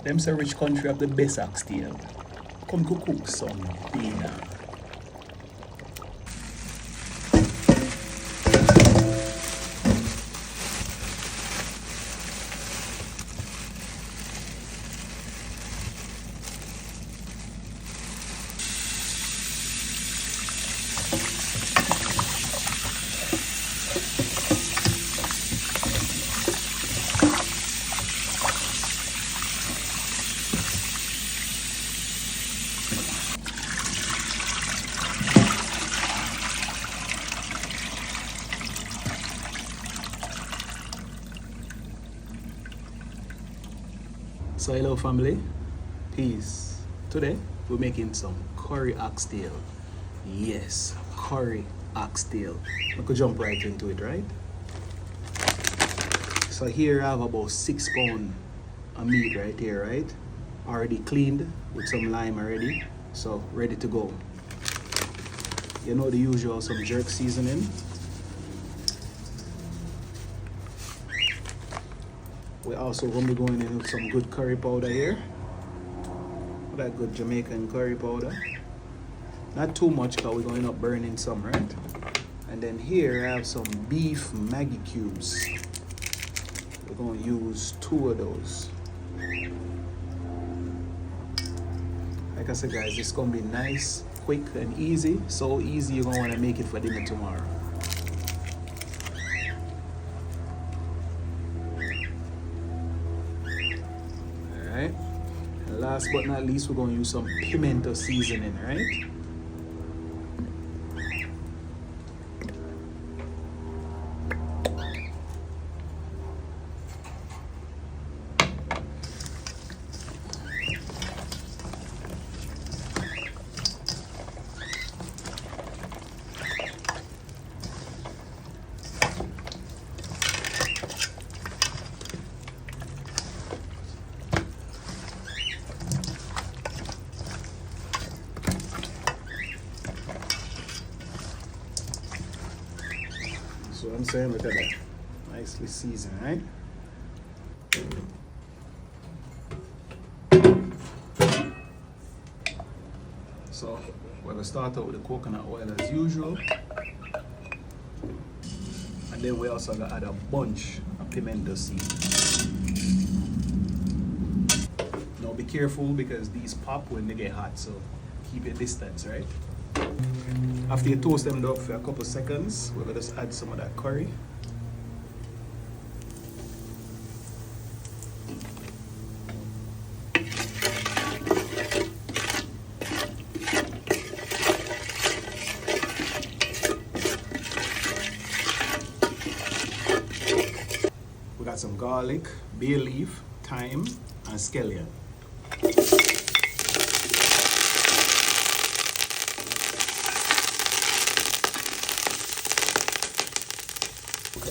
Them say rich country have the best oxtail. Come to cook some dinner. So hello family, peace. Today we're making some curry oxtail. Yes, curry oxtail. I could jump right into it, right? So here I have about 6 pounds of meat right here, right? Already cleaned with some lime already, so ready to go. You know the usual, some jerk seasoning. We're also going to be going in with some good curry powder here. That good Jamaican curry powder. Not too much because we're going up burning some, right? And then here I have some beef Maggi cubes. We're going to use 2 of those. Like I said guys, it's going to be nice, quick and easy. So easy you're going to want to make it for dinner tomorrow. Alright, and last but not least, we're going to use some pimento seasoning, right? So I'm saying, look at that. Nicely seasoned, right? So we're gonna start out with the coconut oil as usual. And then we also gonna add a bunch of pimento seeds. Now be careful because these pop when they get hot, so keep your distance, right? After you toast them up for a couple seconds, we're gonna just add some of that curry. We got some garlic, bay leaf, thyme, and scallion.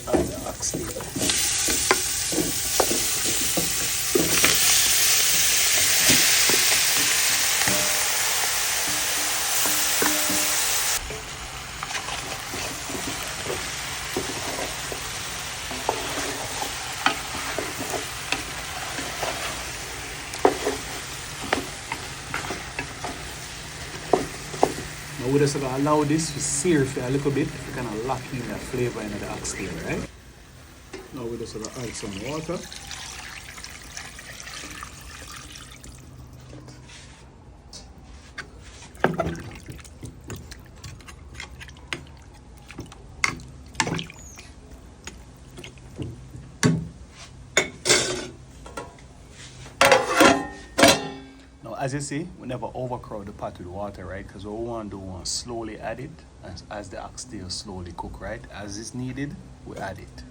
Add the oxtail. Now we're just going to allow this to sear for a little bit to kind of lock in that flavor into the oxtail, right? Now we're just going to add some water. Now as you see, we never overcrowd the pot with water, right? Because what we want to do, we want to slowly add it as the oxtail slowly cook, right? As it's needed, we add it.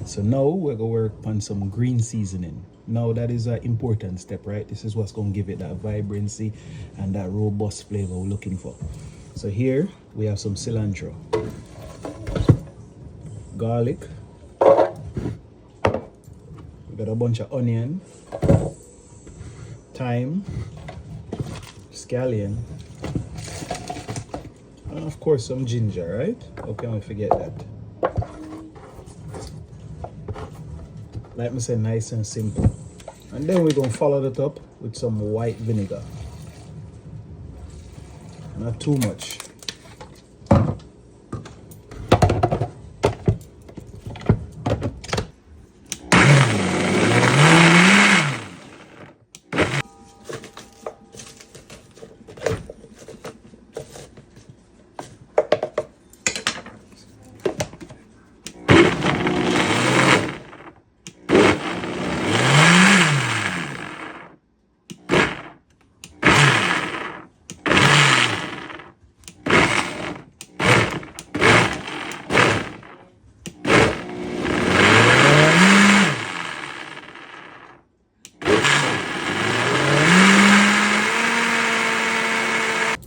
So now we're going to work on some green seasoning. Now that is an important step, right? This is what's going to give it that vibrancy and that robust flavor we're looking for. So here we have some cilantro, garlic, we got a bunch of onion, thyme, scallion, and of course some ginger, right? How can we forget that? Like I said, nice and simple. And then we're going to follow that up with some white vinegar. Not too much.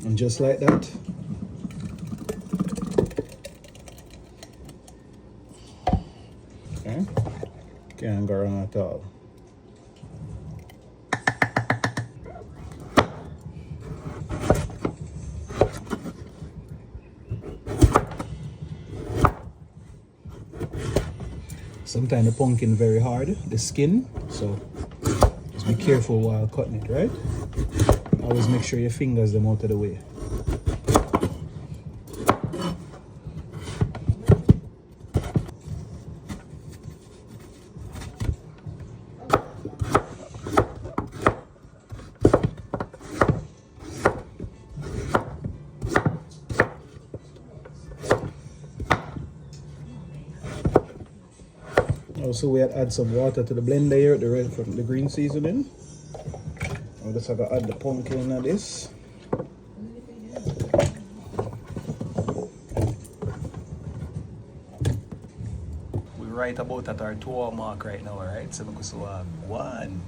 And just like that, okay, can't go wrong at all. Sometimes the pumpkin very hard, the skin, so just be careful while cutting it, right? Always make sure your fingers them out of the way. Also, we had add some water to the blender here, the red from the green seasoning. I'm just gonna add the pumpkin in this. We're right about at our 2 hour mark right now, right? So we go one.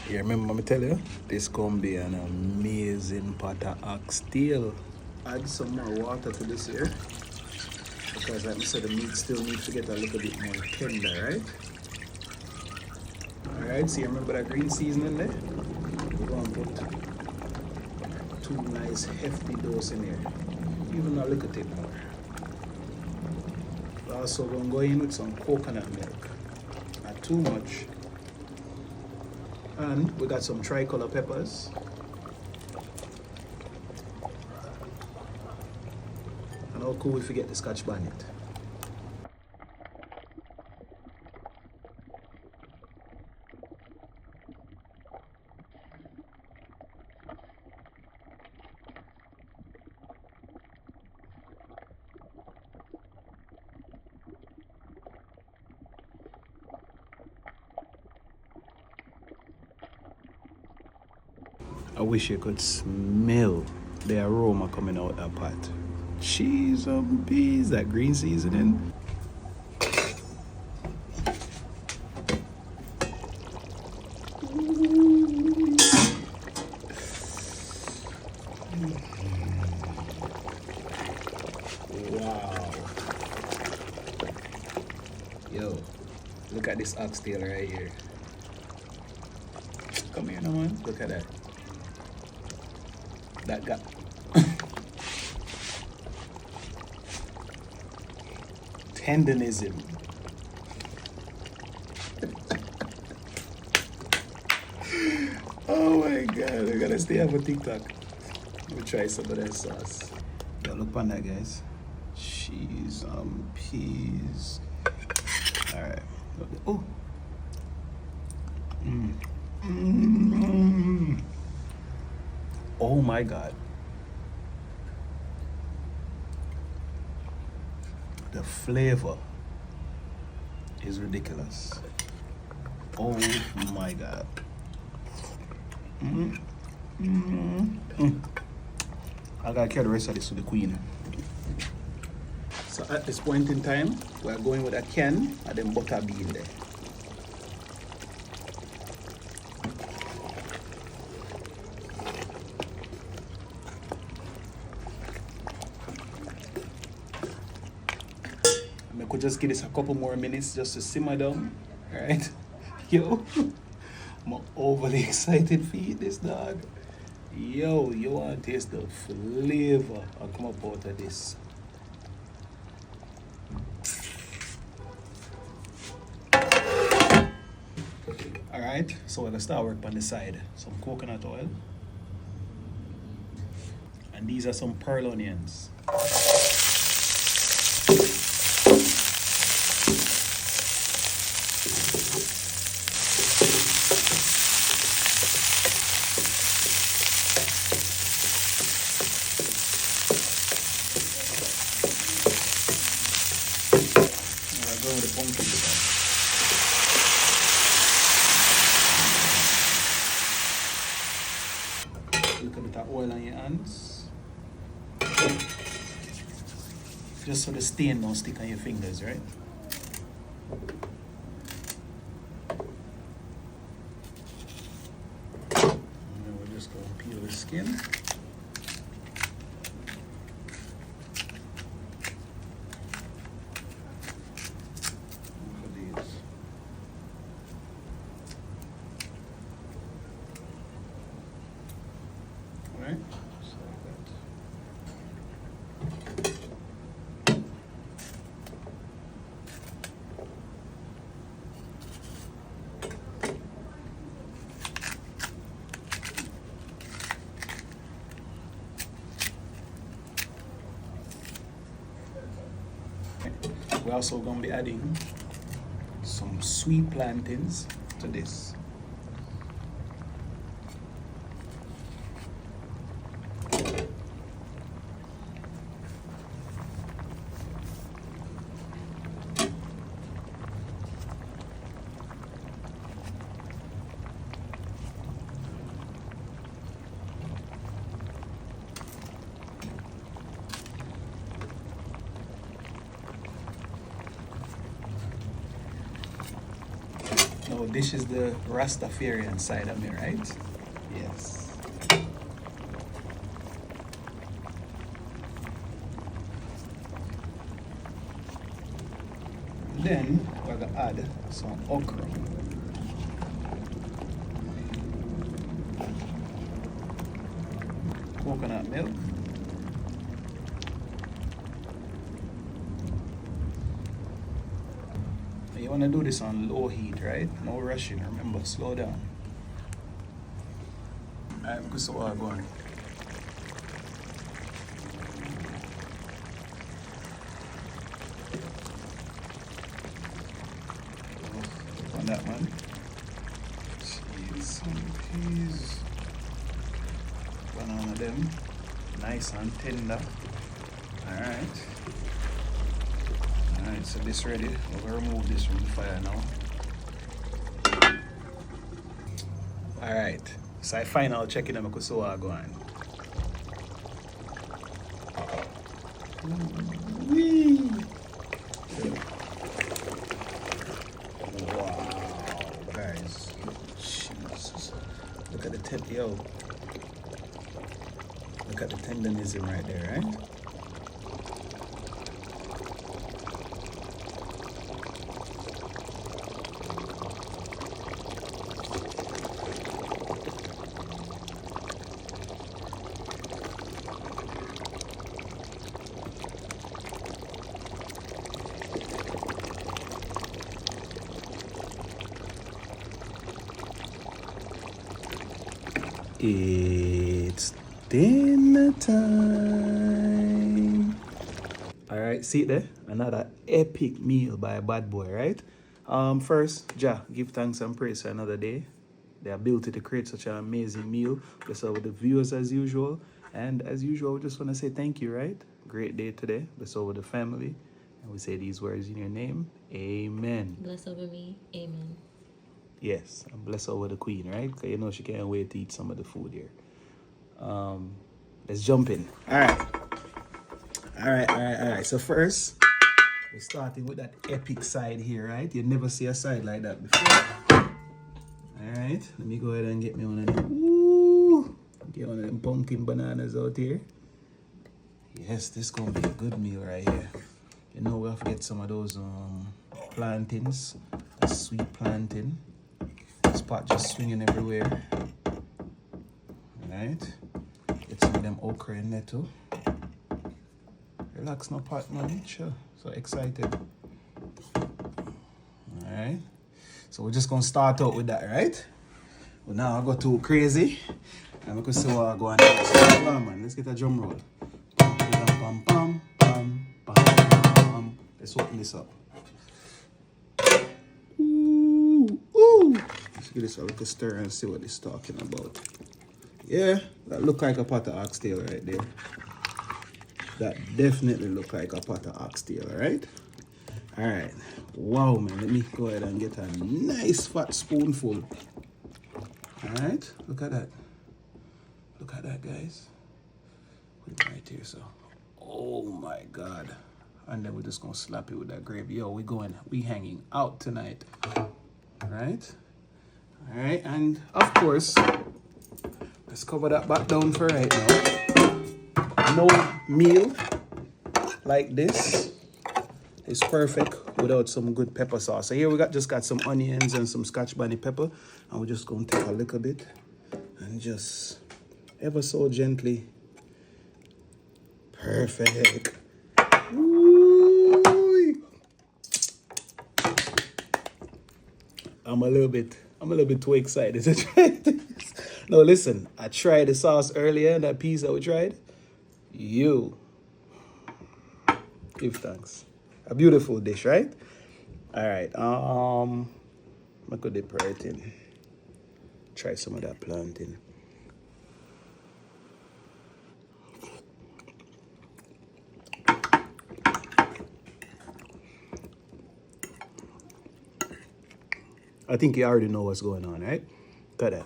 You remember me tell you, this gonna be an amazing pot of oxtail. Add some more water to this here, because like I said, the meat still needs to get a little bit more tender, right? Alright, so you remember that green seasoning there? We're gonna put 2 nice hefty dose in here, even a little bit more. We're also gonna go in with some coconut milk, not too much. And we got some tricolor peppers. And how cool if we get the Scotch bonnet. I wish you could smell the aroma coming out of that pot. Cheese and peas, that green seasoning. Wow. Yo, look at this oxtail right here. Come here, no man. Look at that. That guy. Tenderism. Oh my god, I gotta stay up on TikTok. We'll try some of that sauce. Yo, look on that, guys. Cheese, peas. Alright. Oh. Oh my god. The flavor is ridiculous. Oh my god. I gotta carry the rest of this to the queen. So at this point in time, we're going with a can and then butter bean there. could just give this a couple more minutes just to simmer down. Alright? Yo, I'm overly excited for eat this, dog. Yo, you want to taste the flavor I'll come up out of this. Alright, so we're gonna start work on the side. Some coconut oil. And these are some pearl onions. I'll go with the pumpkin with look a bit of oil on your hands. Just so the stain don't stick on your fingers, right? And then we're just going to peel the skin. Look at these. Alright, just like that. We're also going to be adding some sweet plantains to this. Now this is the Rastafarian side of me, right? Yes. Then we're gonna add some okra. Coconut milk. You want to do this on low heat, right? No rushing, remember, slow down. Alright, because so I'm going. On that one. Cheese, some peas. Banana them. Nice and tender. Alright. Alright, so this ready. We're gonna remove this from the fire now. Alright, so I final checking them because so I go on. Wow, guys. Jesus. Look at the yo. Look at the tenderism right there, right? It's dinner time. Alright, see it there? Another epic meal by BadBwoy, right? First, give thanks and praise for another day. The ability to create such an amazing meal. Bless over the viewers as usual. And as usual, we just want to say thank you, right? Great day today. Bless over the family. And we say these words in your name. Amen. Bless over me. Amen. Yes, and bless over the queen, right? Because you know she can't wait to eat some of the food here. Let's jump in. All right. So first, we're starting with that epic side here, right? You never see a side like that before. All right, let me go ahead and get me one of them. Ooh, get one of them pumpkin bananas out here. Yes, this is gonna be a good meal right here. You know we have to get some of those plantains, sweet plantain. This pot just swinging everywhere. Right? Get some of them okra in there too. Relax, no pot, man. Sure. So excited. Alright. So we're just gonna start out with that, right? But now I go too crazy. And we can see what I go on next. Come on, man. Let's get a drum roll. Pam, pam, pam, pam, pam, pam. Let's open this up. Ooh, ooh. Let's give this a little stir and see what it's talking about. Yeah, that look like a pot of oxtail right there. That definitely look like a pot of oxtail, right? Alright. Wow, man. Let me go ahead and get a nice fat spoonful. Alright, look at that. Look at that, guys. Put it right here, so. Oh my God. And then we're just gonna slap it with that gravy. Yo, we hanging out tonight. Alright? Alright, and of course, let's cover that back down for right now. No meal like this is perfect without some good pepper sauce. So here we just got some onions and some Scotch bonnet pepper, and we're just gonna take a little bit and just ever so gently. Perfect. Ooh. I'm a little bit too excited to try this. No, listen, I tried the sauce earlier, that piece that we tried. You give thanks. A beautiful dish, right? All right. I could dip right in. Try some of that plantain. I think you already know what's going on, right? Look at that.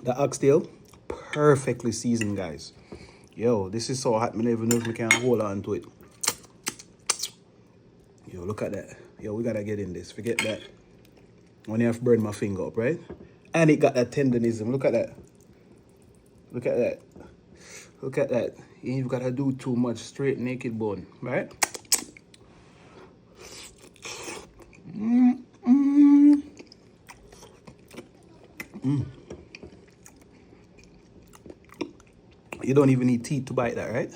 The oxtail, perfectly seasoned, guys. Yo, this is so hot, I never know if we can hold on to it. Yo, look at that. Yo, we gotta get in this. Forget that. When you have to burn my finger up, right? And it got that tenderism. Look at that. Look at that. Look at that. You ain't gotta do too much. Straight naked bone, right? You don't even need teeth to bite that, right?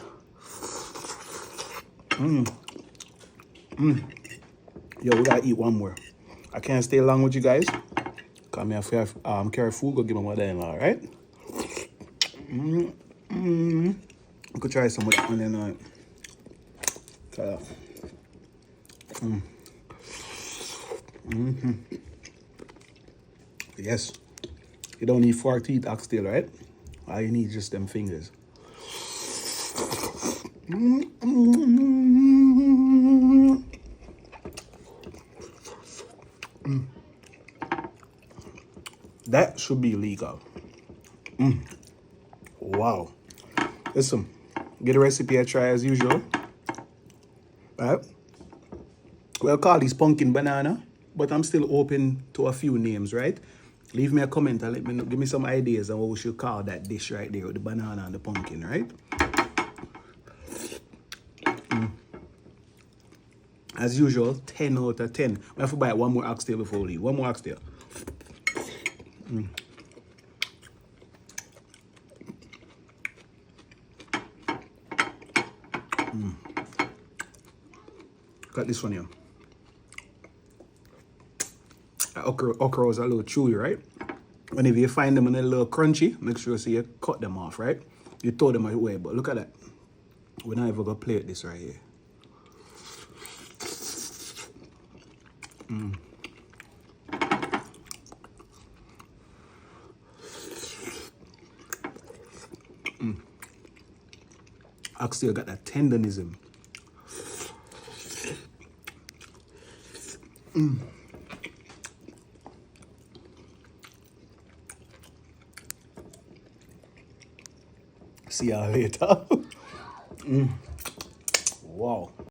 Yo, we gotta eat one more. I can't stay long with you guys. Come here, carry food, go give my mother-in-law, right? We could try some with that onion on it. Try that. Yes. You don't need 4 teeth oxtail, right? All you need is just them fingers. That should be legal. Wow. Listen, get a recipe I try as usual. Right? We'll call this pumpkin banana, but I'm still open to a few names, right? Leave me a comment and let me know, give me some ideas on what we should call that dish right there with the banana and the pumpkin, right? As usual, 10 out of 10. We have to buy one more oxtail before we leave. One more oxtail. Got this one here. Okra is a little chewy, right? Whenever you find them in a little crunchy, make sure you cut them off, right? You throw them away, but look at that. We're not even gonna plate this right here. Oxtail got that tenderism. See y'all later. Wow.